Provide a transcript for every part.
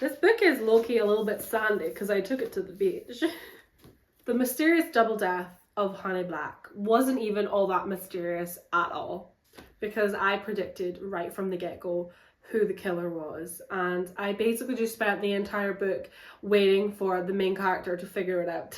This book is low-key a little bit sandy because I took it to the beach. The mysterious double death of Honey Black wasn't even all that mysterious at all, because I predicted right from the get-go who the killer was, and I basically just spent the entire book waiting for the main character to figure it out.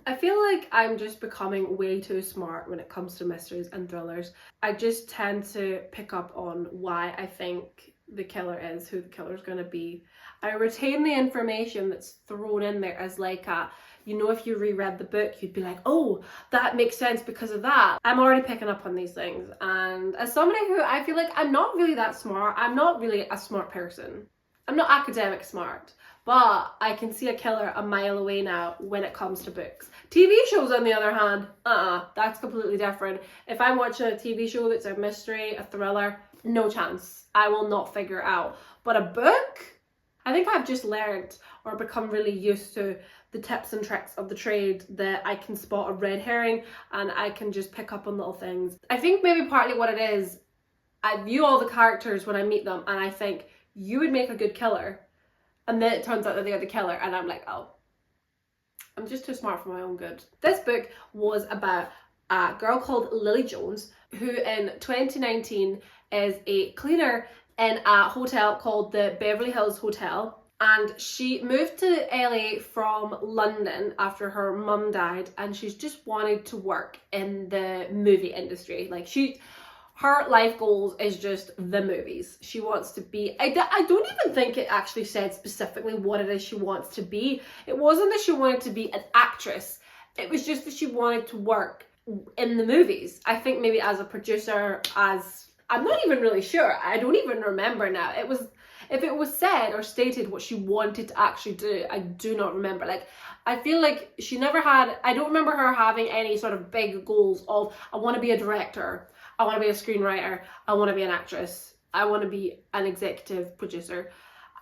I feel like I'm just becoming way too smart when it comes to mysteries and thrillers. I just tend to pick up on why I think the killer is who the killer's gonna be. I retain the information that's thrown in there as like a, you know, if you reread the book, you'd be like, oh, that makes sense because of that. I'm already picking up on these things. And as somebody who I feel like I'm not really that smart, I'm not really a smart person. I'm not academic smart, but I can see a killer a mile away now when it comes to books. TV shows, on the other hand, that's completely different. If I'm watching a TV show that's a mystery, a thriller, no chance. I will not figure it out. But a book, I think I've just learned or become really used to the tips and tricks of the trade that I can spot a red herring and I can just pick up on little things. I think maybe partly what it is, I view all the characters when I meet them and I think, you would make a good killer. And then it turns out that they are the killer and I'm like, oh, I'm just too smart for my own good. This book was about a girl called Lily Jones who in 2019 is a cleaner in a hotel called the Beverly Hills Hotel, and she moved to LA from London after her mum died, and she's just wanted to work in the movie industry. Like her life goals is just the movies. She wants to be, I don't even think it actually said specifically what it is she wants to be. It wasn't that she wanted to be an actress. It was just that she wanted to work in the movies. I think maybe as a producer, I'm not even really sure. I don't even remember now. If it was said or stated what she wanted to actually do, I do not remember. Like, I feel like she never had, I don't remember her having any sort of big goals of, I want to be a director, I want to be a screenwriter, I want to be an actress, I want to be an executive producer.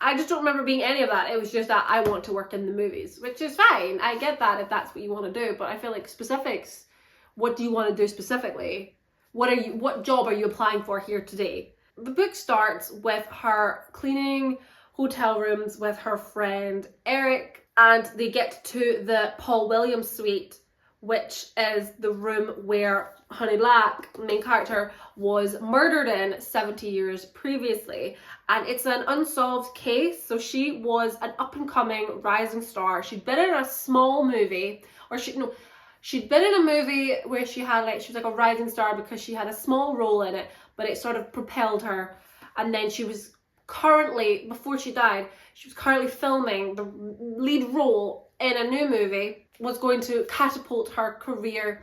I just don't remember being any of that. It was just that I want to work in the movies, which is fine. I get that if that's what you want to do, but I feel like specifics, what do you want to do specifically? What job are you applying for here today? The book starts with her cleaning hotel rooms with her friend Eric, and they get to the Paul Williams suite, which is the room where Honey Black, main character, was murdered in 70 years previously. And it's an unsolved case. So she was an up-and-coming rising star. She'd been in a small movie, or she'd been in a movie where she was like a rising star because she had a small role in it, but it sort of propelled her. And then she was currently, before she died, she was currently filming the lead role in a new movie, was going to catapult her career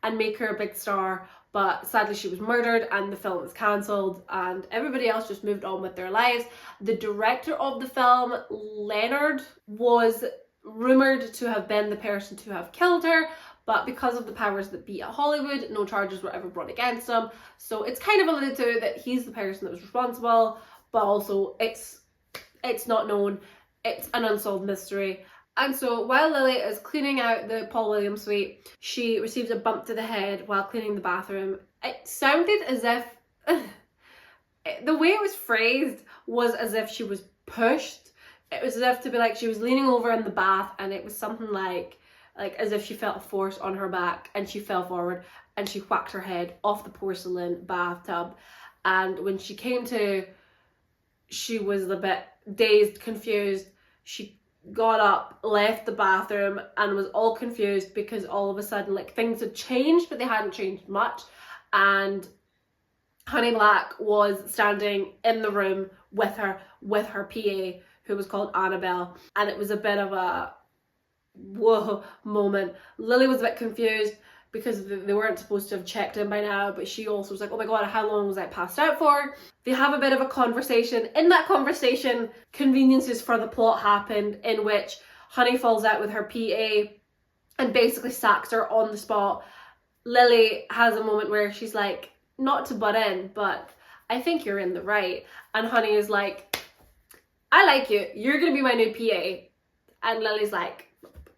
and make her a big star. But sadly she was murdered and the film was cancelled and everybody else just moved on with their lives. The director of the film, Leonard, was rumoured to have been the person to have killed her, but because of the powers that be at Hollywood, no charges were ever brought against him. So it's kind of alluded to that he's the person that was responsible, but also it's not known. It's an unsolved mystery. And so while Lily is cleaning out the Paul Williams suite, she receives a bump to the head while cleaning the bathroom. It sounded as if, the way it was phrased was as if she was pushed. It was as if to be like she was leaning over in the bath and it was something like as if she felt a force on her back and she fell forward and she whacked her head off the porcelain bathtub. And when she came to, she was a bit dazed, confused. She got up, left the bathroom and was all confused because all of a sudden like things had changed, but they hadn't changed much. And Honey Black was standing in the room with her PA, who was called Annabelle, and it was a bit of a whoa moment. Lily was a bit confused because they weren't supposed to have checked in by now, but she also was like, oh my god, how long was I passed out for? They have a bit of a conversation. In that conversation, conveniences for the plot happened, in which Honey falls out with her PA and basically sacks her on the spot. Lily has a moment where she's like, not to butt in, but I think you're in the right. And Honey is like, I like you, you're gonna be my new PA. And Lily's like,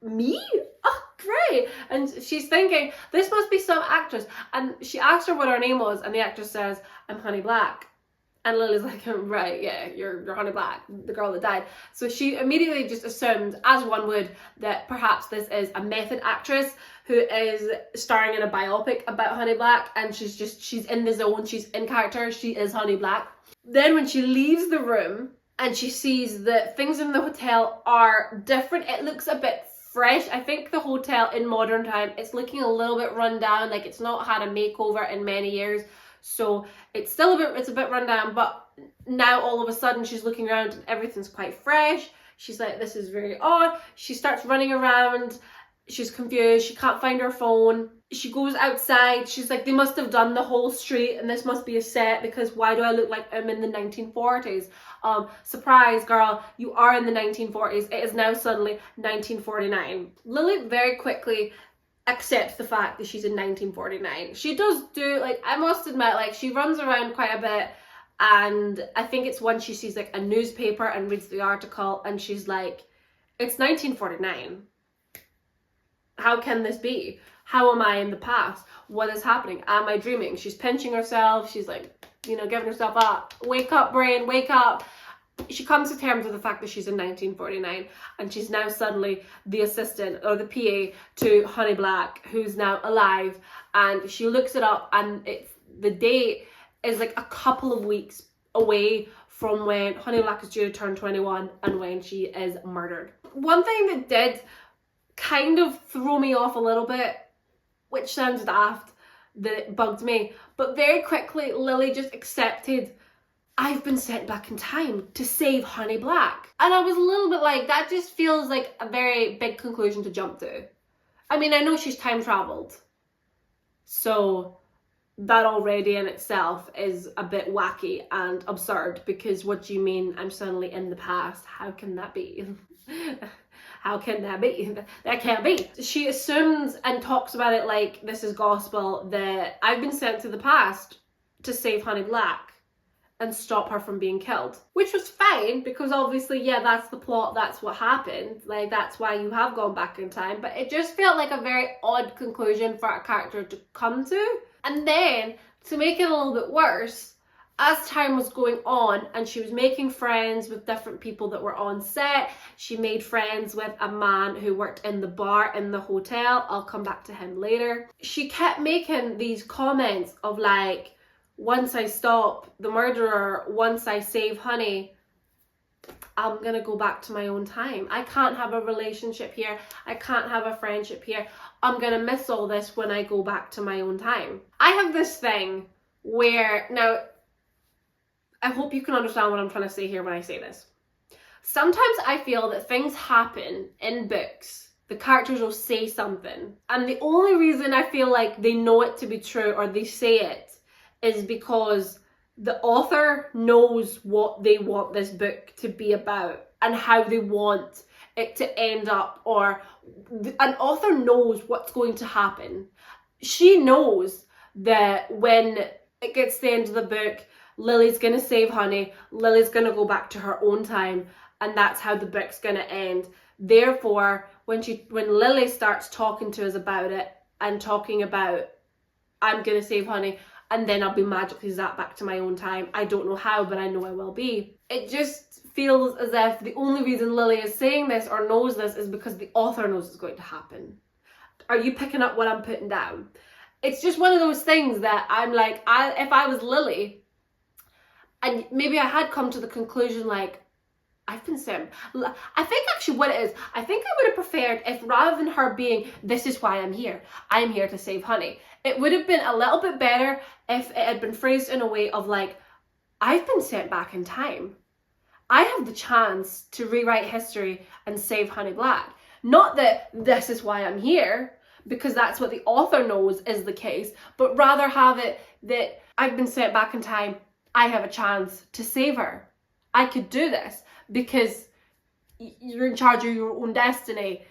me? Oh, great. And she's thinking, this must be some actress. And she asked her what her name was, and the actress says, I'm Honey Black. And Lily's like, right, yeah, you're Honey Black, the girl that died. So she immediately just assumed, as one would, that perhaps this is a method actress who is starring in a biopic about Honey Black, and she's in the zone, she's in character, she is Honey Black. Then when she leaves the room and she sees that things in the hotel are different, it looks a bit fresh. I think the hotel in modern time, it's looking a little bit run down, like it's not had a makeover in many years. So it's a bit run down, but now all of a sudden she's looking around and everything's quite fresh. She's like, this is very odd. She starts running around. She's confused. She can't find her phone. She goes outside. She's like, they must have done the whole street and this must be a set, because why do I look like I'm in the 1940s? Surprise, girl, you are in the 1940s. It is now suddenly 1949. Lily very quickly accepts the fact that she's in 1949. She does do, like, I must admit, like, she runs around quite a bit, and I think it's when she sees like a newspaper and reads the article and she's like, it's 1949. How can this be? How am I in the past? What is happening? Am I dreaming? She's pinching herself. She's like, you know, giving herself up. Wake up, brain, wake up. She comes to terms with the fact that she's in 1949, and she's now suddenly the assistant or the PA to Honey Black, who's now alive. And she looks it up, and the date is like a couple of weeks away from when Honey Black is due to turn 21 and when she is murdered. One thing that did kind of throw me off a little bit, which sounds daft, that it bugged me, but very quickly Lily just accepted, I've been sent back in time to save Honey Black. And I was a little bit like, that just feels like a very big conclusion to jump to. I mean, I know she's time traveled, so that already in itself is a bit wacky and absurd, because what do you mean I'm suddenly in the past? How can that be? How can that be? That can't be. She assumes and talks about it like this is gospel, that I've been sent to the past to save Honey Black and stop her from being killed. Which was fine, because obviously, yeah, that's the plot, that's what happened. Like, that's why you have gone back in time. But it just felt like a very odd conclusion for a character to come to. And then, to make it a little bit worse, as time was going on and she was making friends with different people that were on set, she made friends with a man who worked in the bar in the hotel. I'll come back to him later. She kept making these comments of like, once I stop the murderer, once I save Honey, I'm gonna go back to my own time. I can't have a relationship here. I can't have a friendship here. I'm gonna miss all this when I go back to my own time. I have this thing where, now, I hope you can understand what I'm trying to say here when I say this. Sometimes I feel that things happen in books, the characters will say something, and the only reason I feel like they know it to be true or they say it is because the author knows what they want this book to be about and how they want it to end up, or an author knows what's going to happen. She knows that when it gets to the end of the book, Lily's going to save Honey, Lily's going to go back to her own time, and that's how the book's going to end. Therefore, when Lily starts talking to us about it and talking about, I'm going to save Honey, and then I'll be magically zapped back to my own time. I don't know how, but I know I will be. It just feels as if the only reason Lily is saying this or knows this is because the author knows it's going to happen. Are you picking up what I'm putting down? It's just one of those things that I'm like, if I was Lily, and maybe I had come to the conclusion like, I've been sent. I think actually what it is, I think I would have preferred if rather than her being, this is why I'm here to save Honey, it would have been a little bit better if it had been phrased in a way of like, I've been sent back in time. I have the chance to rewrite history and save Honey Black. Not that this is why I'm here, because that's what the author knows is the case, but rather have it that I've been sent back in time, I have a chance to save her. I could do this because you're in charge of your own destiny.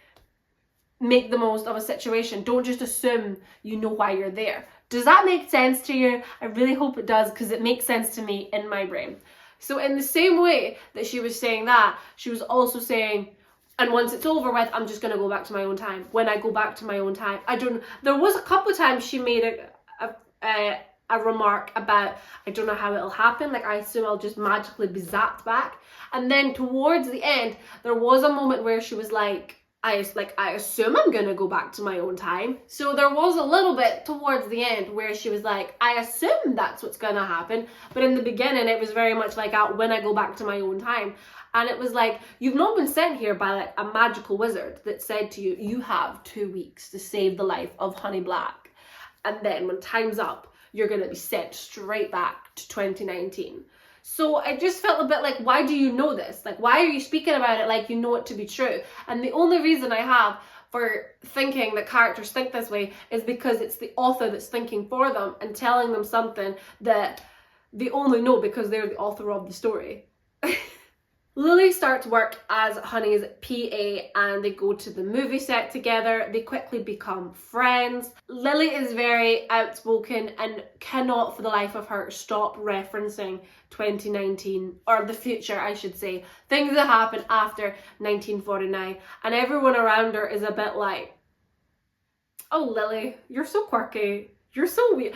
Make the most of a situation. Don't just assume you know why you're there. Does that make sense to you? I really hope it does, because it makes sense to me in my brain. So in the same way that she was saying that, she was also saying, and once it's over with, I'm just going to go back to my own time. When I go back to my own time, I don't know. There was a couple of times she made a remark about, I don't know how it'll happen, like I assume I'll just magically be zapped back. And then towards the end, there was a moment where she was like, I assume I'm gonna go back to my own time. So there was a little bit towards the end where she was like, I assume that's what's gonna happen. But in the beginning, it was very much like, when I go back to my own time. And it was like, you've not been sent here by like a magical wizard that said to you, you have 2 weeks to save the life of Honey Black. And then when time's up, you're gonna be sent straight back to 2019. So I just felt a bit like, why do you know this? Like, why are you speaking about it like you know it to be true? And the only reason I have for thinking that characters think this way is because it's the author that's thinking for them and telling them something that they only know because they're the author of the story. Lily starts work as Honey's PA and they go to the movie set together. They quickly become friends. Lily is very outspoken and cannot for the life of her stop referencing 2019, or the future I should say, things that happen after 1949, and everyone around her is a bit like, oh Lily, you're so quirky. You're so weird.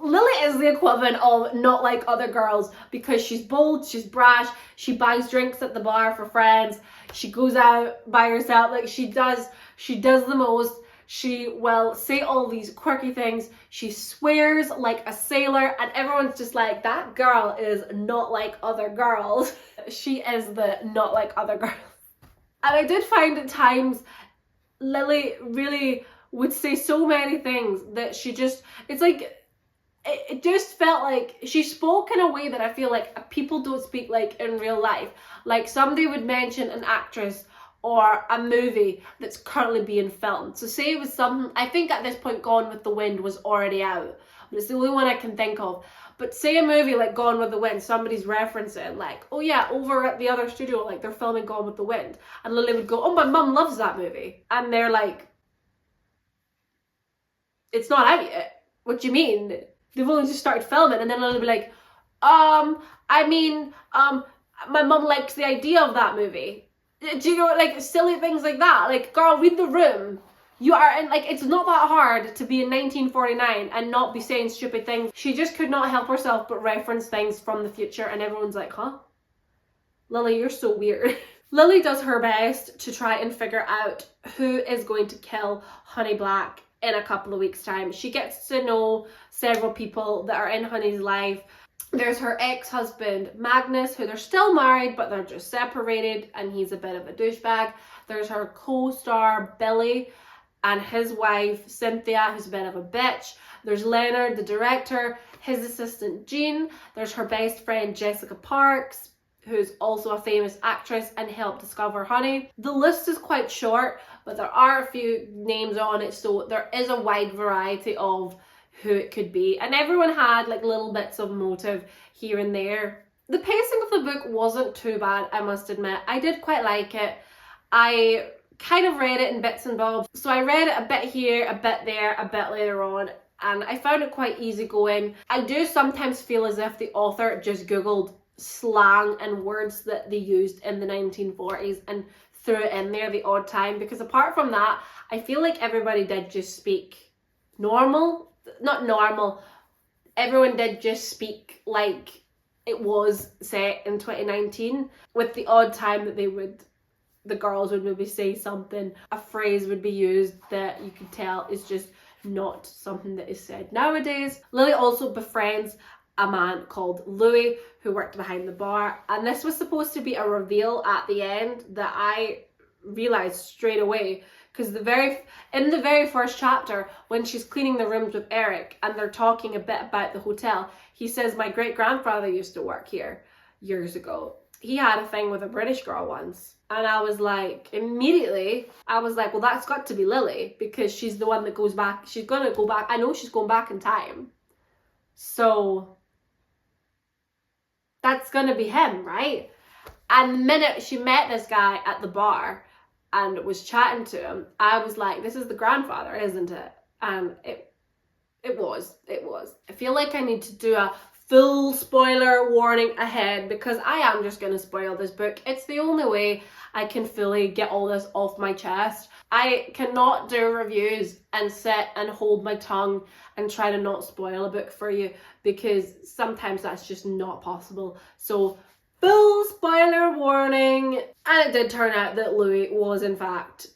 Lily is the equivalent of not like other girls because she's bold, she's brash, she buys drinks at the bar for friends, she goes out by herself, like she does the most. She will say all these quirky things, she swears like a sailor, and everyone's just like, that girl is not like other girls. She is the not like other girls. And I did find at times Lily really would say so many things that she just, it's like, it just felt like she spoke in a way that I feel like people don't speak like in real life. Like somebody would mention an actress or a movie that's currently being filmed. So say it was something, I think at this point Gone with the Wind was already out, but it's the only one I can think of. But say a movie like Gone with the Wind, somebody's referencing like, oh yeah, over at the other studio, like they're filming Gone with the Wind. And Lily would go, oh my mum loves that movie. And they're like, it's not out yet. What do you mean? They've only just started filming. And then Lily would be like, my mum likes the idea of that movie. Do you know, like silly things like that? Like, girl, read the room. You are in, like, it's not that hard to be in 1949 and not be saying stupid things. She just could not help herself but reference things from the future, and everyone's like, huh? Lily, you're so weird. Lily does her best to try and figure out who is going to kill Honey Black in a couple of weeks' time. She gets to know several people that are in Honey's life. There's her ex-husband Magnus, who they're still married but they're just separated and he's a bit of a douchebag. There's her co-star Billy and his wife Cynthia, who's a bit of a bitch. There's Leonard, the director, his assistant Jean. There's her best friend Jessica Parks, who's also a famous actress and helped discover Honey. The list is quite short, but there are a few names on it, so there is a wide variety of who it could be, and everyone had like little bits of motive here and there. The pacing of the book wasn't too bad, I must admit. I did quite like it. I kind of read it in bits and bobs, so I read it a bit here, a bit there, a bit later on, and I found it quite easygoing. I do sometimes feel as if the author just googled slang and words that they used in the 1940s and threw it in there the odd time, because apart from that, I feel like everybody did just speak normal. Not normal, everyone did just speak like it was set in 2019, with the odd time that the girls would maybe say something, a phrase would be used that you could tell is just not something that is said nowadays. Lily also befriends a man called Louis who worked behind the bar, and this was supposed to be a reveal at the end that I realised straight away, because in the very first chapter, when she's cleaning the rooms with Eric and they're talking a bit about the hotel, he says, my great-grandfather used to work here years ago. He had a thing with a British girl once. And I was like, immediately, I was like, well, that's got to be Lily, because she's the one that goes back. She's going to go back. I know she's going back in time. So that's going to be him, right? And the minute she met this guy at the bar and was chatting to him, I was like, this is the grandfather, isn't it? And it was. I feel like I need to do a full spoiler warning ahead, because I am just going to spoil this book. It's the only way. I can fully get all this off my chest. I cannot do reviews and sit and hold my tongue and try to not spoil a book for you, because sometimes that's just not possible. So full spoiler warning. And it did turn out that Louis was in fact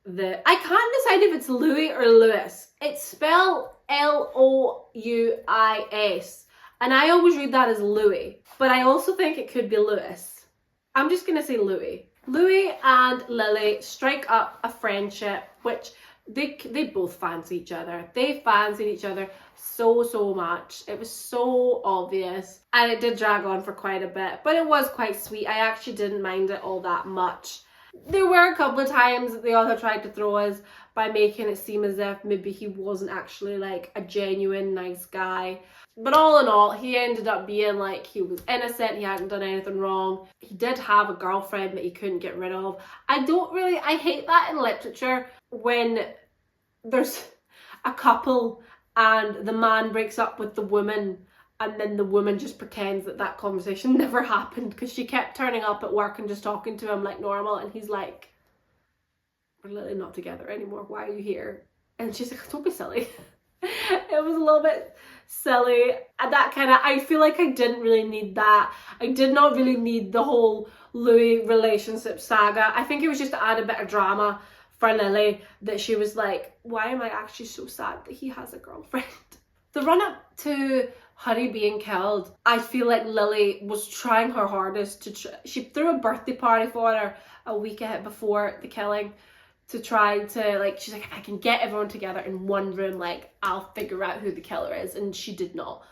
I can't decide if it's Louis or Lewis. It's spelled Louis, and I always read that as Louis, but I also think it could be Lewis. I'm just gonna say Louis. Louis and Lily strike up a friendship, which they both fancy each other. They fancied each other so much. It was so obvious, and it did drag on for quite a bit, but it was quite sweet. I actually didn't mind it all that much. There were a couple of times that the author tried to throw us by making it seem as if maybe he wasn't actually like a genuine nice guy. But all in all, he ended up being like, he was innocent, he hadn't done anything wrong. He did have a girlfriend that he couldn't get rid of. I hate that in literature when there's a couple and the man breaks up with the woman, and then the woman just pretends that conversation never happened because she kept turning up at work and just talking to him like normal, and he's like, we're literally not together anymore, why are you here? And she's like, don't be silly. It was a little bit silly, and that kind of, I feel like I didn't really need that. I did not really need the whole Louis relationship saga. I think it was just to add a bit of drama for Lily, that she was like, why am I actually so sad that he has a girlfriend? The run up to Honey being killed, I feel like Lily was trying her hardest she threw a birthday party for her a week ahead before the killing, to try to, like, she's like, if I can get everyone together in one room, like, I'll figure out who the killer is, and she did not.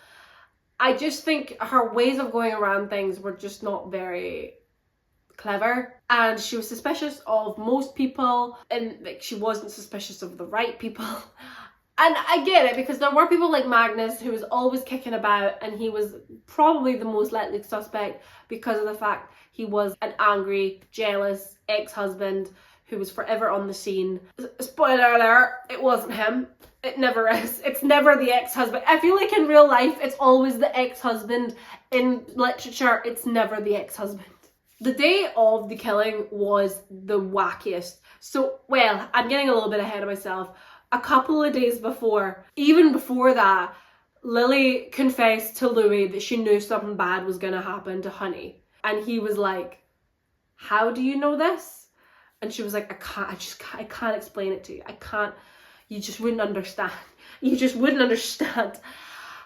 I just think her ways of going around things were just not very clever, and she was suspicious of most people, and like, she wasn't suspicious of the right people. And I get it, because there were people like Magnus who was always kicking about, and he was probably the most likely suspect because of the fact he was an angry, jealous ex-husband who was forever on the scene. Spoiler alert, it wasn't him. It never is. It's never the ex-husband. I feel like in real life, it's always the ex-husband. In literature, it's never the ex-husband. The day of the killing was the wackiest. So, well, I'm getting a little bit ahead of myself. A couple of days before, even before that, Lily confessed to Louis that she knew something bad was going to happen to Honey. And he was like, how do you know this? And she was like, I can't explain it to you. I can't, you just wouldn't understand. You just wouldn't understand.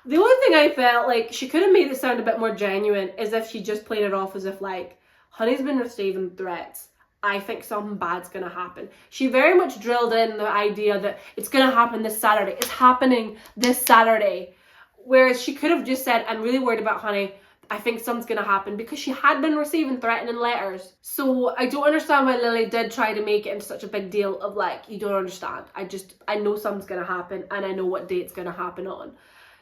The only thing I felt like she could have made it sound a bit more genuine is if she just played it off as if like, Honey's been receiving threats. I think something bad's gonna happen. She very much drilled in the idea that it's gonna happen this Saturday. It's happening this Saturday. Whereas she could have just said, I'm really worried about Honey. I think something's gonna happen, because she had been receiving threatening letters. So I don't understand why Lily did try to make it into such a big deal of like, you don't understand. I know something's gonna happen, and I know what day it's gonna happen on.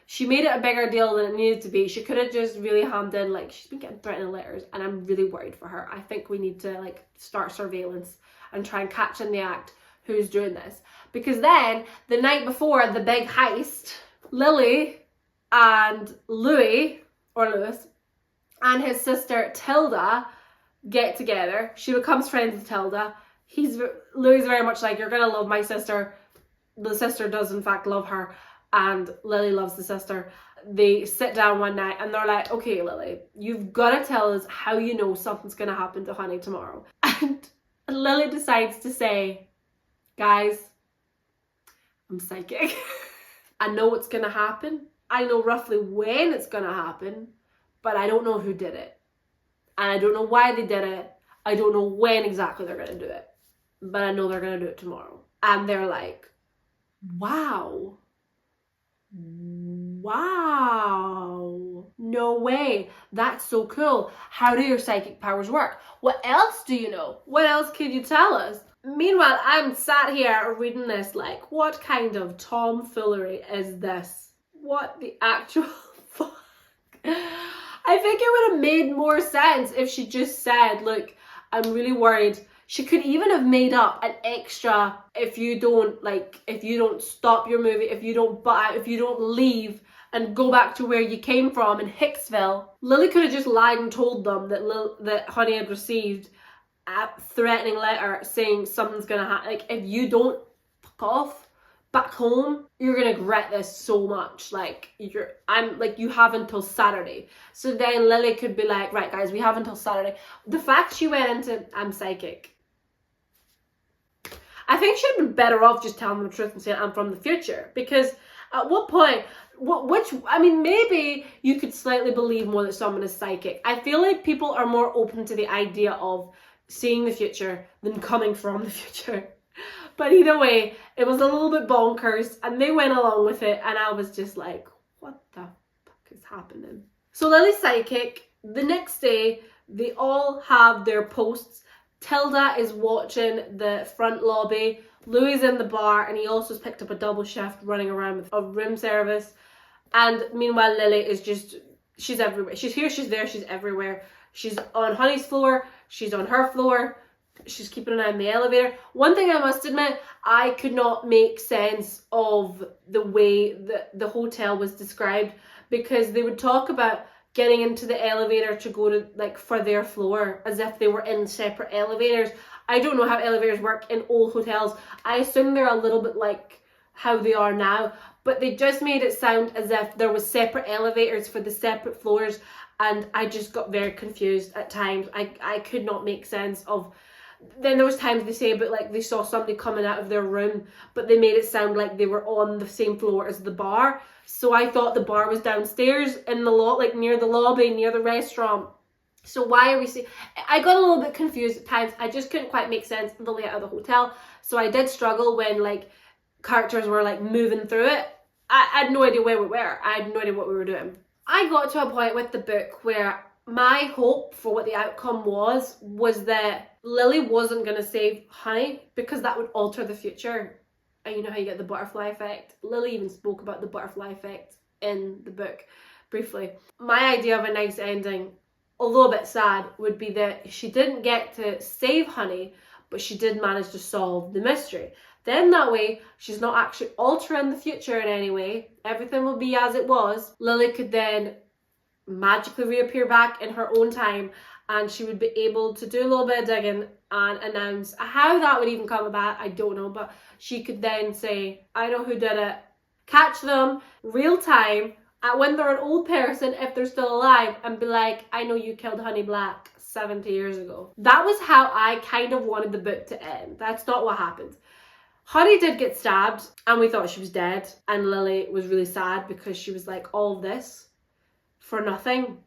She made it a bigger deal than it needed to be. She could have just really hammed in like, she's been getting threatening letters and I'm really worried for her. I think we need to like start surveillance and try and catch in the act who's doing this. Because then the night before the big heist, Lily and Louis and his sister Tilda get together. She becomes friends with Tilda. Louis is very much like, you're gonna love my sister. The sister does in fact love her, and Lily loves the sister. They sit down one night and they're like, okay, Lily, you've got to tell us how you know something's going to happen to Honey tomorrow. And Lily decides to say, guys, I'm psychic. I know what's going to happen. I know roughly when it's going to happen, but I don't know who did it. And I don't know why they did it. I don't know when exactly they're going to do it, but I know they're going to do it tomorrow. And they're like, wow, no way, that's so cool. How do your psychic powers work? What else do you know? What else can you tell us? Meanwhile, I'm sat here reading this like, what kind of tomfoolery is this? What the actual fuck? I think it would have made more sense if she just said, look, I'm really worried. She could even have made up an extra, if you don't stop your movie, if you don't leave and go back to where you came from in Hicksville. Lily could have just lied and told them that Honey had received a threatening letter saying something's gonna happen. Like, if you don't fuck off back home, you're gonna regret this so much. Like, you have until Saturday. So then Lily could be like, right guys, we have until Saturday. The fact she went into, I'm psychic, I think she'd been better off just telling them the truth and saying, I'm from the future. Because at what point, maybe you could slightly believe more that someone is psychic. I feel like people are more open to the idea of seeing the future than coming from the future. But either way, it was a little bit bonkers, and they went along with it, and I was just like, what the fuck is happening? So Lily's psychic. The next day, they all have their posts. Tilda is watching the front lobby. Louis in the bar, and he also has picked up a double shift running around with a room service. And meanwhile, Lily is she's everywhere. She's here, she's there, she's everywhere. She's on Honey's floor, she's on her floor. She's keeping an eye on the elevator. One thing I must admit, I could not make sense of the way that the hotel was described, because they would talk about getting into the elevator to go to, like, for their floor, as if they were in separate elevators. I don't know how elevators work in old hotels. I assume they're a little bit like how they are now, but they just made it sound as if there was separate elevators for the separate floors, and I just got very confused at times. I could not make sense of. Then there was times they say about, like, they saw somebody coming out of their room, but they made it sound like they were on the same floor as the bar. So I thought the bar was downstairs in the lot, like near the lobby, near the restaurant. So why are we seeing? I got a little bit confused at times. I just couldn't quite make sense of the layout of the hotel. So I did struggle when, like, characters were, like, moving through it. I had no idea where we were. I had no idea what we were doing. I got to a point with the book where my hope for what the outcome was that Lily wasn't going to save Honey, because that would alter the future. And you know how you get the butterfly effect? Lily even spoke about the butterfly effect in the book briefly. My idea of a nice ending, although a bit sad, would be that she didn't get to save Honey, but she did manage to solve the mystery. Then that way, she's not actually altering the future in any way. Everything will be as it was. Lily could then magically reappear back in her own time, and she would be able to do a little bit of digging and announce how that would even come about. I don't know, but she could then say, I know who did it. Catch them real time at when they're an old person, if they're still alive, and be like, I know you killed Honey Black 70 years ago. That was how I kind of wanted the book to end. That's not what happened. Honey did get stabbed, and we thought she was dead, and Lily was really sad because she was like, all this for nothing.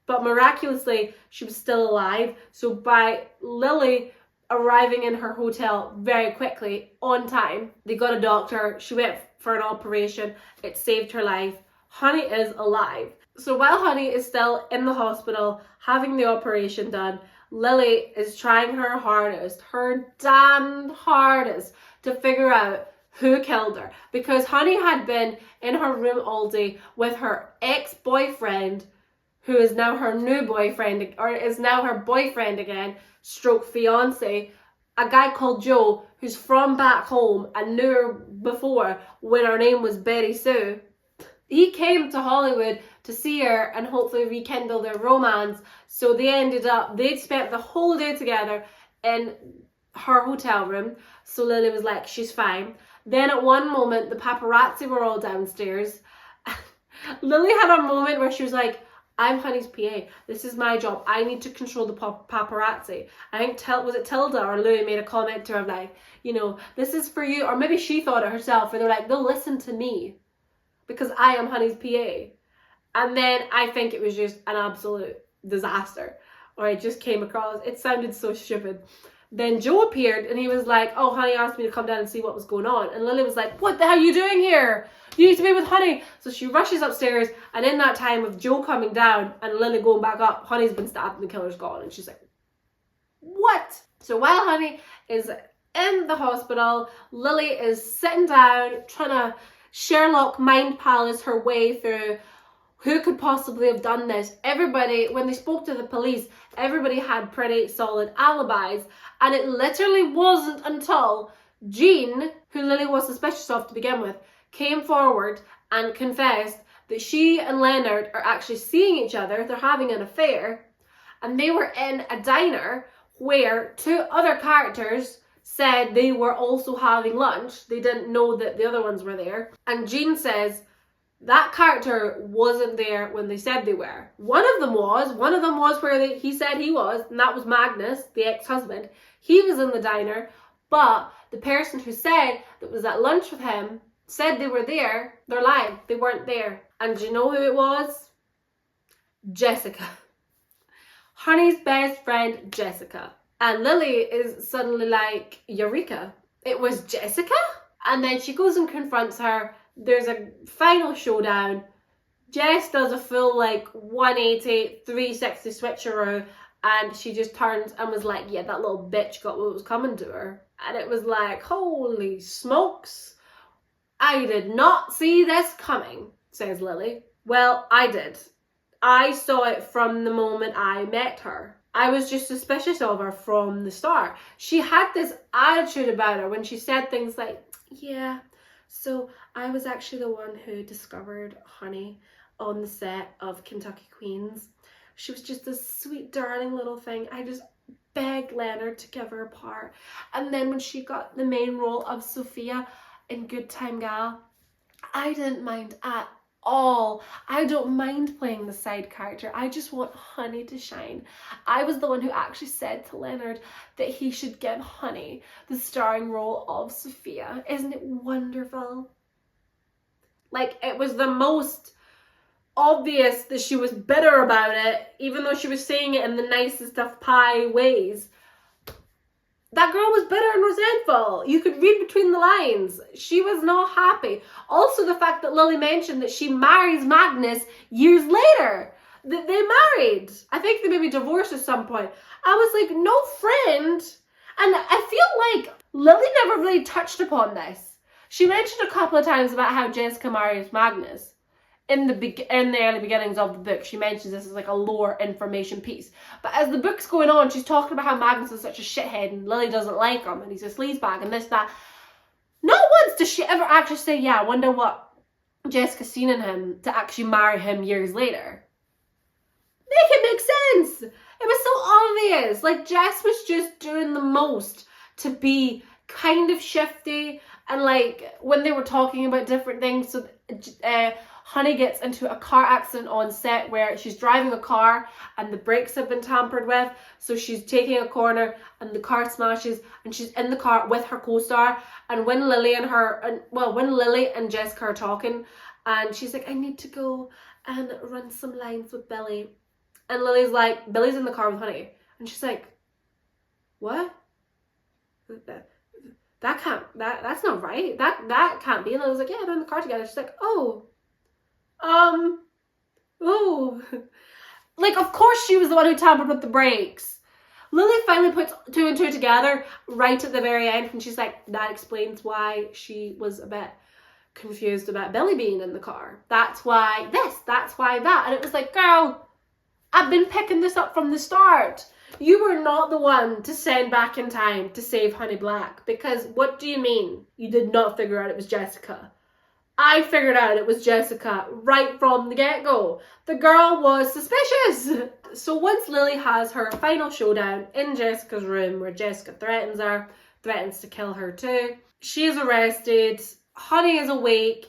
But miraculously, she was still alive. So by Lily arriving in her hotel very quickly, on time, they got a doctor, she went for an operation, it saved her life. Honey is alive. So while Honey is still in the hospital having the operation done, Lily is trying her hardest, her damned hardest, to figure out who killed her. Because Honey had been in her room all day with her ex-boyfriend, who is now her new boyfriend, or is now her boyfriend again, stroke fiance, a guy called Joe, who's from back home and knew her before when her name was Betty Sue. He came to Hollywood to see her and hopefully rekindle their romance. So they'd spent the whole day together in her hotel room. So Lily was like, she's fine. Then at one moment, the paparazzi were all downstairs. Lily had a moment where she was like, I'm Honey's PA. This is my job. I need to control the paparazzi. I think, was it Tilda or Louis made a comment to her like, you know, this is for you. Or maybe she thought it herself, where they're like, they'll listen to me because I am Honey's PA. And then I think it was just an absolute disaster. Or it just came across, it sounded so stupid. Then Joe appeared and he was like, oh, Honey asked me to come down and see what was going on. And Lily was like, what the hell are you doing here? You need to be with Honey. So she rushes upstairs, and in that time of Joe coming down and Lily going back up, Honey's been stabbed and the killer's gone. And she's like, what? So while Honey is in the hospital, Lily is sitting down trying to Sherlock mind palace her way through who could possibly have done this. Everybody, when they spoke to the police, everybody had pretty solid alibis. And it literally wasn't until Jean, who Lily was suspicious of to begin with, came forward and confessed that she and Leonard are actually seeing each other. They're having an affair. And they were in a diner where two other characters said they were also having lunch. They didn't know that the other ones were there. And Jean says that character wasn't there when they said they were. One of them was where he said he was, and that was Magnus, the ex-husband. He was in the diner, but the person who said that was at lunch with him said they were there. They're lying. They weren't there. And do you know who it was? Jessica. Honey's best friend, Jessica. And Lily is suddenly like, Eureka, it was Jessica? And then she goes and confronts her. There's a final showdown. Jess does a full 180, 360 switcheroo, and she just turns and was like, yeah, that little bitch got what was coming to her. And it was like, holy smokes. I did not see this coming, says Lily. Well, I did. I saw it from the moment I met her. I was just suspicious of her from the start. She had this attitude about her when she said things like, yeah, so I was actually the one who discovered Honey on the set of Kentucky Queens. She was just this sweet, darling little thing. I just begged Leonard to give her a part. And then when she got the main role of Sophia in Good Time Gal, I didn't mind at all. I don't mind playing the side character. I just want Honey to shine. I was the one who actually said to Leonard that he should give Honey the starring role of Sophia. Isn't it wonderful? It was the most obvious that she was bitter about it, even though she was saying it in the nicest of pie ways. That girl was bitter and resentful. You could read between the lines. She was not happy. Also, the fact that Lily mentioned that she marries Magnus years later. That they married. I think they maybe divorced at some point. I was like, no friend. And I feel like Lily never really touched upon this. She mentioned a couple of times about how Jessica marries Magnus. In the early beginnings of the book, she mentions this as a lore information piece. But as the book's going on, she's talking about how Magnus is such a shithead and Lily doesn't like him and he's a sleazebag and this, that. Not once does she ever actually say, yeah, I wonder what Jessica's seen in him to actually marry him years later. Make it make sense! It was so obvious. Jess was just doing the most to be kind of shifty and when they were talking about different things, so Honey gets into a car accident on set where she's driving a car and the brakes have been tampered with. So she's taking a corner and the car smashes and she's in the car with her co-star. And when Lily and Jessica are talking and she's like, I need to go and run some lines with Billy. And Lily's like, Billy's in the car with Honey. And she's like, what? That's not right. That can't be. And Lily's like, yeah, they're in the car together. She's like, oh. Of course she was the one who tampered with the brakes. Lily finally puts two and two together right at the very end and she's like, that explains why she was a bit confused about Billy being in the car. That's why this, that's why that. And it was like, girl, I've been picking this up from the start. You were not the one to send back in time to save Honey Black, because what do you mean you did not figure out it was Jessica? I figured out it was Jessica right from the get-go. The girl was suspicious. So once Lily has her final showdown in Jessica's room where Jessica threatens to kill her too, she is arrested, Honey is awake,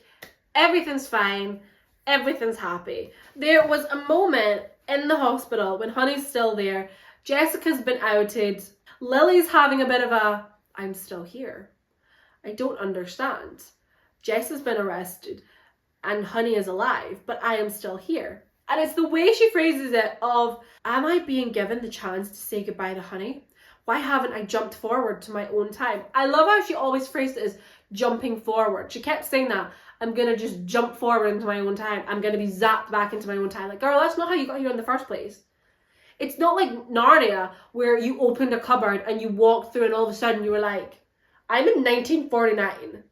everything's fine, everything's happy. There was a moment in the hospital when Honey's still there, Jessica's been outed, Lily's having a bit of a, I'm still here. I don't understand. Jess has been arrested and Honey is alive, but I am still here. And it's the way she phrases it of, am I being given the chance to say goodbye to Honey? Why haven't I jumped forward to my own time? I love how she always phrased it as jumping forward. She kept saying that, I'm going to just jump forward into my own time. I'm going to be zapped back into my own time. Girl, that's not how you got here in the first place. It's not like Narnia where you opened a cupboard and you walked through and all of a sudden you were like, I'm in 1949.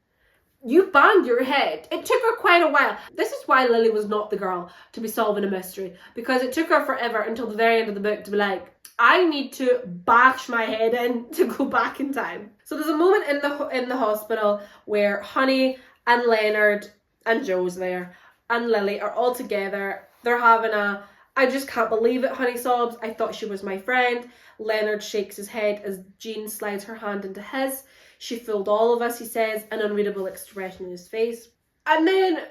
You banged your head. It took her quite a while. This is why Lily was not the girl to be solving a mystery, because it took her forever until the very end of the book to be like, I need to bash my head in to go back in time. So there's a moment in the hospital where Honey and Leonard and Joe's there and Lily are all together. They're having a I just can't believe it, honey sobs. I thought she was my friend. Leonard shakes his head as Jean slides her hand into his. She fooled all of us, he says, an unreadable expression in his face. And then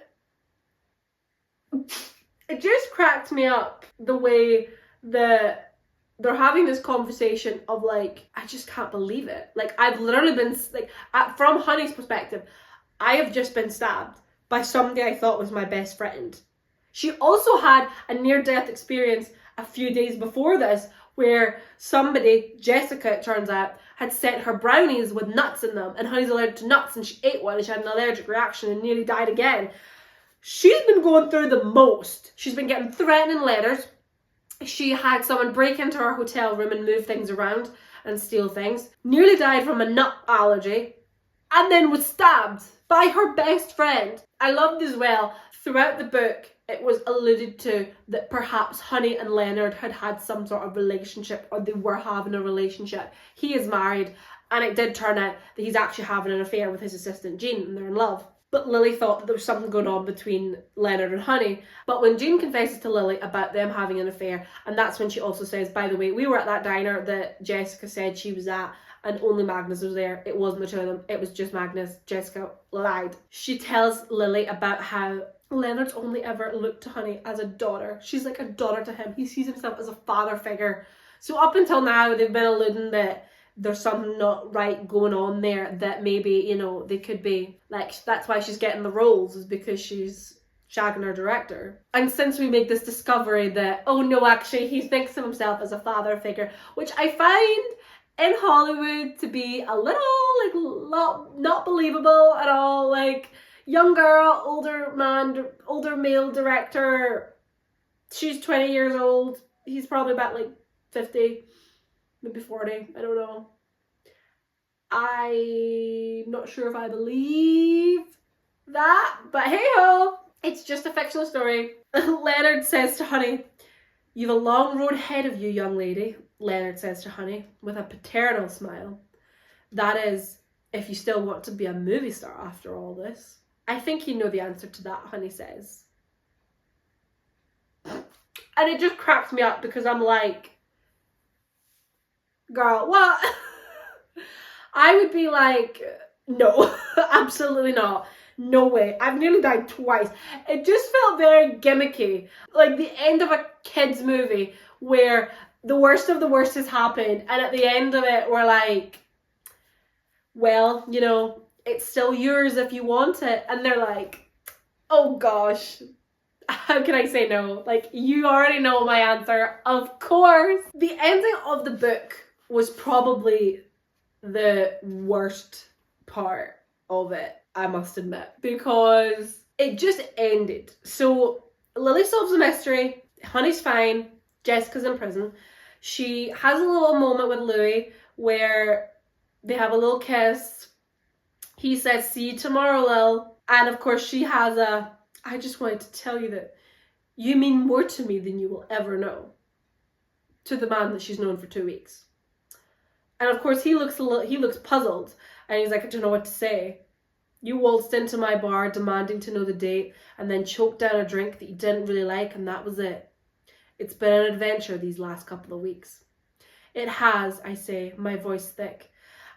it just cracked me up the way that they're having this conversation of like, I just can't believe it. Like, I've literally been, like, from Honey's perspective, I have just been stabbed by somebody I thought was my best friend. She also had a near-death experience a few days before this where somebody, Jessica it turns out, had sent her brownies with nuts in them, and Honey's allergic to nuts, and she ate one and she had an allergic reaction and nearly died again. She's been going through the most. She's been getting threatening letters. She had someone break into her hotel room and move things around and steal things. Nearly died from a nut allergy. And then was stabbed by her best friend. I loved as well, throughout the book, it was alluded to that perhaps Honey and Leonard had had some sort of relationship, or they were having a relationship. He is married, and it did turn out that he's actually having an affair with his assistant Jean, and they're in love. But Lily thought that there was something going on between Leonard and Honey. But when Jean confesses to Lily about them having an affair, and that's when she also says, by the way, we were at that diner that Jessica said she was at, and only Magnus was there. It wasn't the two of them. It was just Magnus. Jessica lied. She tells Lily about how Leonard's only ever looked to Honey as a daughter. She's like a daughter to him. He sees himself as a father figure. So up until now, they've been alluding that there's something not right going on there, that maybe, you know, they could be, like, that's why she's getting the roles, is because she's shagging her director. And since we make this discovery that, oh no, actually, he thinks of himself as a father figure, which I find in Hollywood to be a little, like, not believable at all. Like, young girl, older man, older male director, she's 20 years old, he's probably about like 50, maybe 40, I don't know. I'm not sure if I believe that, but hey ho, it's just a fictional story. Leonard says to Honey, "You've a long road ahead of you, young lady," Leonard says to Honey with a paternal smile. That is, if you still want to be a movie star after all this. I think you know the answer to that, Honey says. And it just cracks me up because I'm like, girl, what? I would be like, no, absolutely not. No way. I've nearly died twice. It just felt very gimmicky. Like the end of a kid's movie where the worst of the worst has happened, and at the end of it, we're like, well, you know, it's still yours if you want it. And they're like, oh gosh, how can I say no? Like, you already know my answer, of course. The ending of the book was probably the worst part of it, I must admit, because it just ended. So Lily solves the mystery, Honey's fine, Jessica's in prison. She has a little moment with Louis where they have a little kiss. He says, "See you tomorrow, Lil." And of course she has a, "I just wanted to tell you that you mean more to me than you will ever know," to the man that she's known for 2 weeks. And of course he looks puzzled, and he's like, "I don't know what to say. You waltzed into my bar demanding to know the date, and then choked down a drink that you didn't really like, and that was it. It's been an adventure these last couple of weeks." "It has," I say, my voice thick.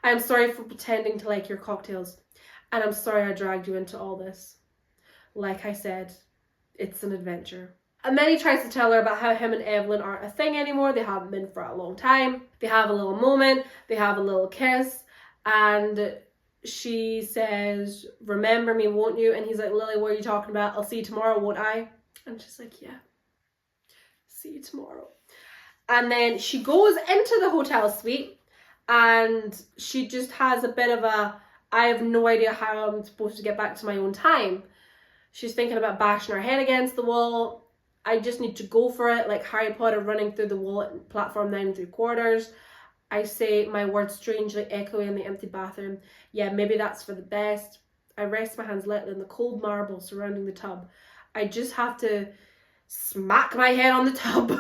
"I am sorry for pretending to like your cocktails, and I'm sorry I dragged you into all this. Like I said, it's an adventure." And then he tries to tell her about how him and Evelyn aren't a thing anymore. They haven't been for a long time. They have a little moment. They have a little kiss. And she says, "Remember me, won't you?" And he's like, "Lily, what are you talking about? I'll see you tomorrow, won't I?" And she's like, "Yeah, see you tomorrow." And then she goes into the hotel suite, and she just has a bit of a, I have no idea how I'm supposed to get back to my own time. She's thinking about bashing her head against the wall. I just need to go for it, like Harry Potter running through the wall at platform 9 3/4. I say, my words strangely echoing in the empty bathroom. Yeah, maybe that's for the best. I rest my hands lightly on the cold marble surrounding the tub. I just have to smack my head on the tub.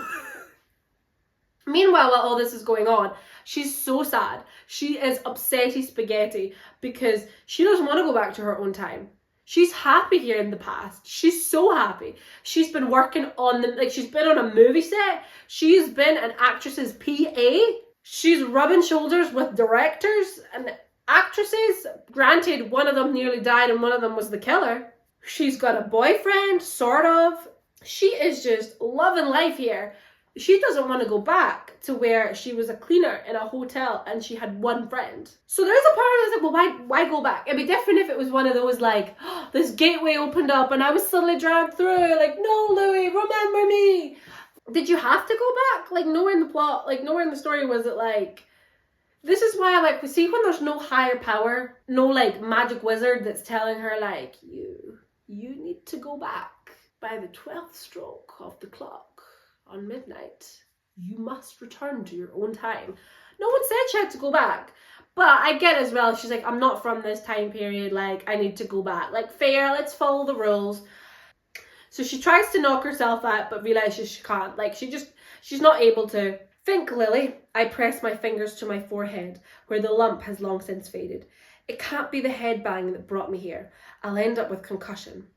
Meanwhile, while all this is going on, she's so sad. She is upsetty spaghetti because she doesn't want to go back to her own time. She's happy here in the past. She's so happy. She's been working on she's been on a movie set. She's been an actress's PA. She's rubbing shoulders with directors and actresses. Granted, one of them nearly died and one of them was the killer. She's got a boyfriend, sort of. She is just loving life here. She doesn't want to go back to where she was a cleaner in a hotel and she had one friend. So there's a part of us like, well, why go back? It'd be different if it was one of those like, oh, this gateway opened up and I was suddenly dragged through. Like, no, Louis, remember me. Did you have to go back? Like, nowhere in the plot, like nowhere in the story was it like, this is why I like, see when there's no higher power, no like magic wizard that's telling her like, you need to go back by the 12th stroke of the clock. On midnight, you must return to your own time. No one said she had to go back. But I get as well, she's like, I'm not from this time period, like, I need to go back. Like, fair, let's follow the rules. So she tries to knock herself out, but realizes she can't. Like, she's not able to. Think, Lily. I press my fingers to my forehead, where the lump has long since faded. It can't be the head bang that brought me here. I'll end up with concussion.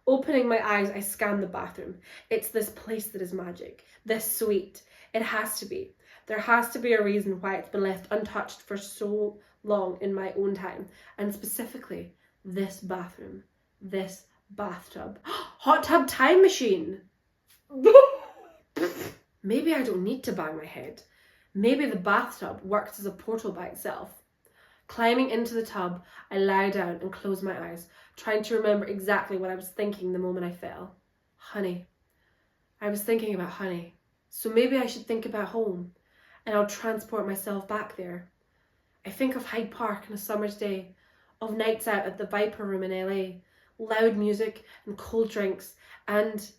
Opening my eyes, I scan the bathroom. It's this place that is magic. This suite. It has to be. There has to be a reason why it's been left untouched for so long in my own time. And specifically, this bathroom. This bathtub. Hot tub time machine! Maybe I don't need to bang my head. Maybe the bathtub works as a portal by itself. Climbing into the tub, I lie down and close my eyes, trying to remember exactly what I was thinking the moment I fell. Honey. I was thinking about honey. So maybe I should think about home, and I'll transport myself back there. I think of Hyde Park on a summer's day, of nights out at the Viper Room in LA, loud music and cold drinks, and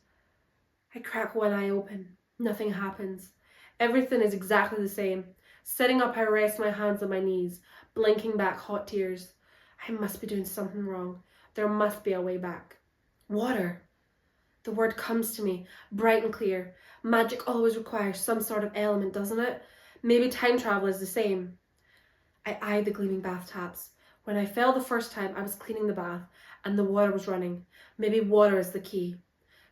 I crack one eye open. Nothing happens. Everything is exactly the same. Sitting up, I rest my hands on my knees, blinking back hot tears. I must be doing something wrong. There must be a way back. Water. The word comes to me, bright and clear. Magic always requires some sort of element, doesn't it? Maybe time travel is the same. I eyed the gleaming bath taps. When I fell the first time, I was cleaning the bath, and the water was running. Maybe water is the key.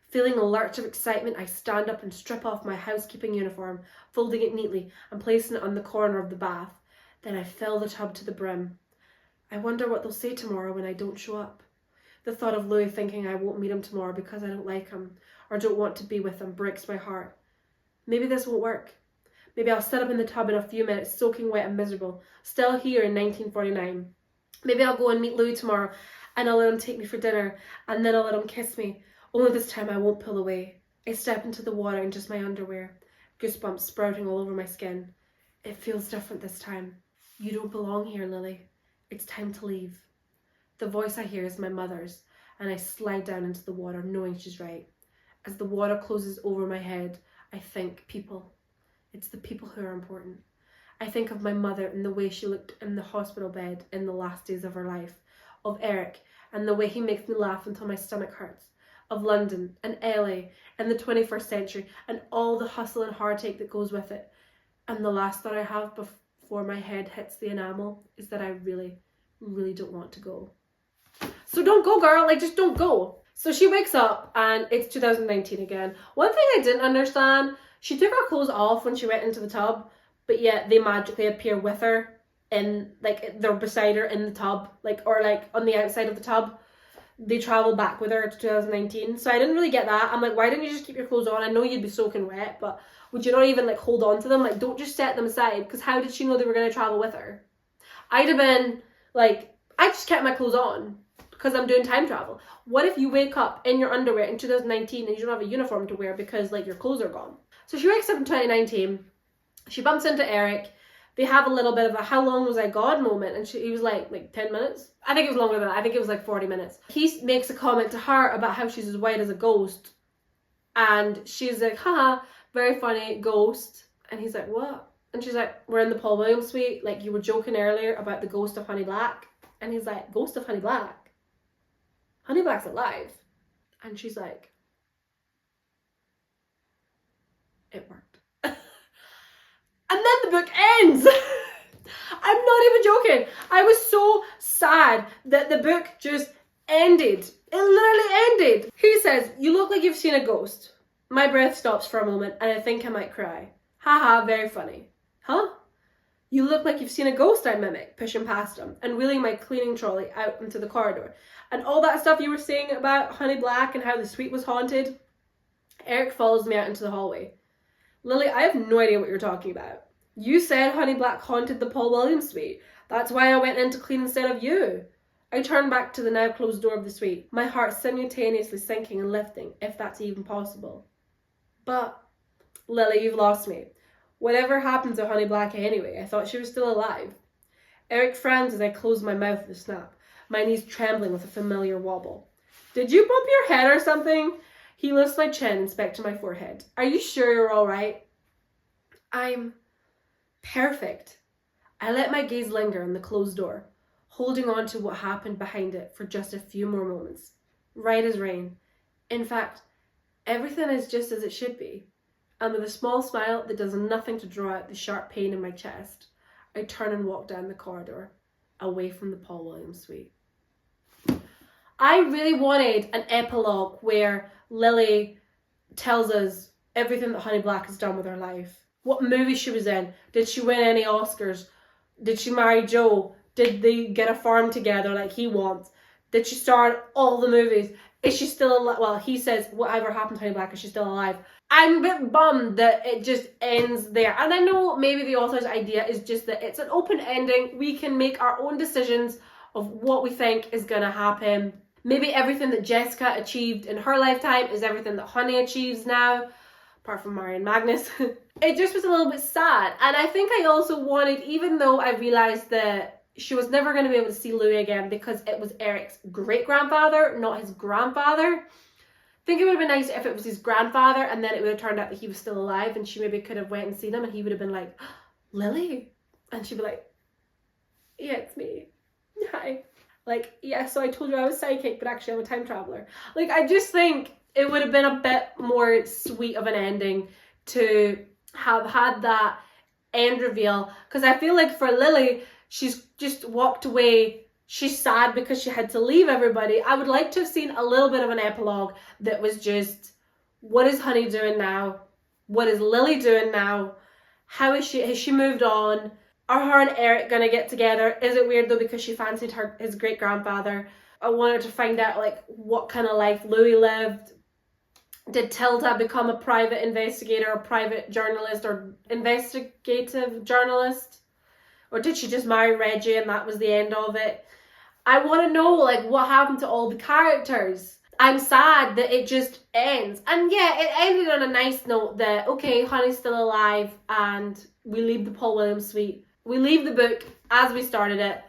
Feeling a lurch of excitement, I stand up and strip off my housekeeping uniform, folding it neatly and placing it on the corner of the bath. Then I fill the tub to the brim. I wonder what they'll say tomorrow when I don't show up. The thought of Louis thinking I won't meet him tomorrow because I don't like him or don't want to be with him breaks my heart. Maybe this won't work. Maybe I'll sit up in the tub in a few minutes, soaking wet and miserable, still here in 1949. Maybe I'll go and meet Louis tomorrow and I'll let him take me for dinner and then I'll let him kiss me. Only this time I won't pull away. I step into the water in just my underwear, goosebumps sprouting all over my skin. It feels different this time. You don't belong here, Lily. It's time to leave. The voice I hear is my mother's, and I slide down into the water knowing she's right. As the water closes over my head, I think people. It's the people who are important. I think of my mother and the way she looked in the hospital bed in the last days of her life, of Eric and the way he makes me laugh until my stomach hurts, of London and LA and the 21st century and all the hustle and heartache that goes with it. And the last thought I have before my head hits the enamel is that I really, really don't want to go. So don't go, girl, like just don't go. So she wakes up and it's 2019 again. One thing I didn't understand, she took her clothes off when she went into the tub, but yet they magically appear with her in, like, they're beside her in the tub, like, or like on the outside of the tub. They travel back with her to 2019. So I didn't really get that. I'm like, why didn't you just keep your clothes on? I know you'd be soaking wet, but would you not even like hold on to them? Like, don't just set them aside, because how did she know they were going to travel with her? I'd have been like, I just kept my clothes on because I'm doing time travel. What if you wake up in your underwear in 2019 and you don't have a uniform to wear because like your clothes are gone? So she wakes up in 2019. She bumps into Eric. They have a little bit of a how long was I gone moment, and he was like 10 minutes. I think it was longer than that. I think it was like 40 minutes. He makes a comment to her about how she's as white as a ghost, and she's like, haha, very funny, ghost. And he's like, what? And she's like, we're in the Paul Williams suite, like you were joking earlier about the ghost of Honey Black. And he's like, ghost of Honey Black? Honey Black's alive. And she's like, it worked. And then the book ends. I'm not even joking. I was so sad that the book just ended. It literally ended. He says, "You look like you've seen a ghost." My breath stops for a moment and I think I might cry. Haha, very funny. Huh? "You look like you've seen a ghost," I mimic, pushing past him and wheeling my cleaning trolley out into the corridor. "And all that stuff you were saying about Honey Black and how the suite was haunted?" Eric follows me out into the hallway. "Lily, I have no idea what you're talking about. You said Honey Black haunted the Paul Williams suite. That's why I went in to clean instead of you." I turn back to the now closed door of the suite, my heart simultaneously sinking and lifting, if that's even possible. "But, Lily, you've lost me. Whatever happened to Honey Black anyway? I thought she was still alive." Eric frowns as I close my mouth with a snap, my knees trembling with a familiar wobble. "Did you bump your head or something?" He lifts my chin, inspecting my forehead. "Are you sure you're all right?" "I'm perfect." I let my gaze linger on the closed door, holding on to what happened behind it for just a few more moments. Right as rain. In fact, everything is just as it should be. And with a small smile that does nothing to draw out the sharp pain in my chest, I turn and walk down the corridor, away from the Paul Williams suite. I really wanted an epilogue where Lily tells us everything that Honey Black has done with her life. What movie she was in. Did she win any Oscars? Did she marry Joe? Did they get a farm together like he wants? Did she star in all the movies? Is she still alive? Well, he says whatever happened to Honey Black, is she still alive? I'm a bit bummed that it just ends there. And I know maybe the author's idea is just that it's an open ending. We can make our own decisions of what we think is going to happen. Maybe everything that Jessica achieved in her lifetime is everything that Honey achieves now, apart from Marion Magnus. It just was a little bit sad. And I think I also wanted, even though I realised that she was never going to be able to see Louis again because it was Eric's great-grandfather, not his grandfather. I think it would have been nice if it was his grandfather and then it would have turned out that he was still alive and she maybe could have went and seen him and he would have been like, "Lily?" And she'd be like, "Yeah, it's me. Hi." Like, "Yeah, so I told you I was psychic, but actually I'm a time traveler." Like, I just think it would have been a bit more sweet of an ending to have had that end reveal. Because I feel like for Lily, she's just walked away. She's sad because she had to leave everybody. I would like to have seen a little bit of an epilogue that was just, what is Honey doing now? What is Lily doing now? How is she? Has she moved on? Are her and Eric going to get together? Is it weird though because she fancied his great-grandfather? I wanted to find out like what kind of life Louis lived. Did Tilda become a private investigator, a private journalist or investigative journalist? Or did she just marry Reggie and that was the end of it? I want to know like what happened to all the characters. I'm sad that it just ends. And yeah, it ended on a nice note that, okay, Honey's still alive and we leave the Paul Williams suite. We leave the book as we started it,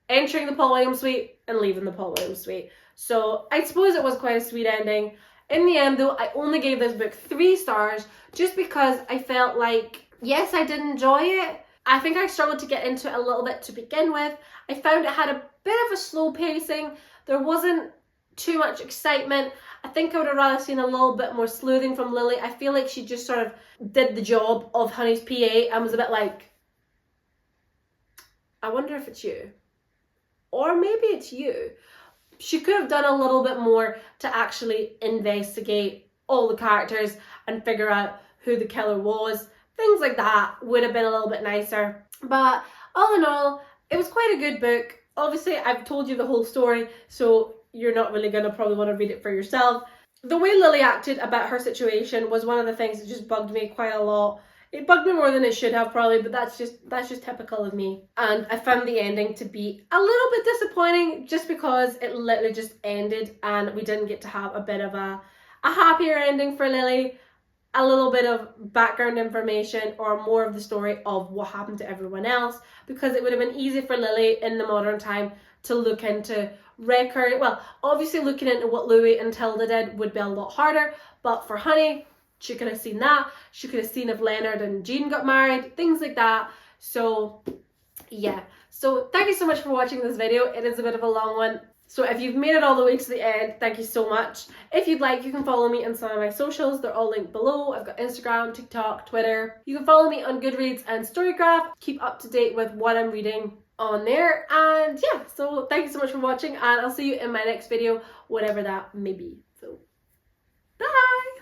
entering the Paul Williams suite and leaving the Paul Williams suite. So I suppose it was quite a sweet ending. In the end though, I only gave this book 3 stars just because I felt like, yes, I did enjoy it. I think I struggled to get into it a little bit to begin with. I found it had a bit of a slow pacing. There wasn't too much excitement. I think I would have rather seen a little bit more sleuthing from Lily. I feel like she just sort of did the job of Honey's PA and was a bit like, I wonder if it's you. Or maybe it's you. She could have done a little bit more to actually investigate all the characters and figure out who the killer was. Things like that would have been a little bit nicer. But all in all, it was quite a good book. Obviously, I've told you the whole story, so you're not really going to probably want to read it for yourself. The way Lily acted about her situation was one of the things that just bugged me quite a lot. It bugged me more than it should have probably, but that's just typical of me. And I found the ending to be a little bit disappointing just because it literally just ended and we didn't get to have a bit of a happier ending for Lily. A little bit of background information or more of the story of what happened to everyone else, because it would have been easy for Lily in the modern time to look into record. Well, obviously looking into what Louis and Tilda did would be a lot harder, but for Honey, she could have seen that. She could have seen if Leonard and Jean got married, things like that. So yeah, so thank you so much for watching this video. It is a bit of a long one. So if you've made it all the way to the end, thank you so much. If you'd like, you can follow me on some of my socials. They're all linked below. I've got Instagram, TikTok, Twitter. You can follow me on Goodreads and Storygraph. Keep up to date with what I'm reading on there. And yeah, so thank you so much for watching, and I'll see you in my next video, whatever that may be. So bye.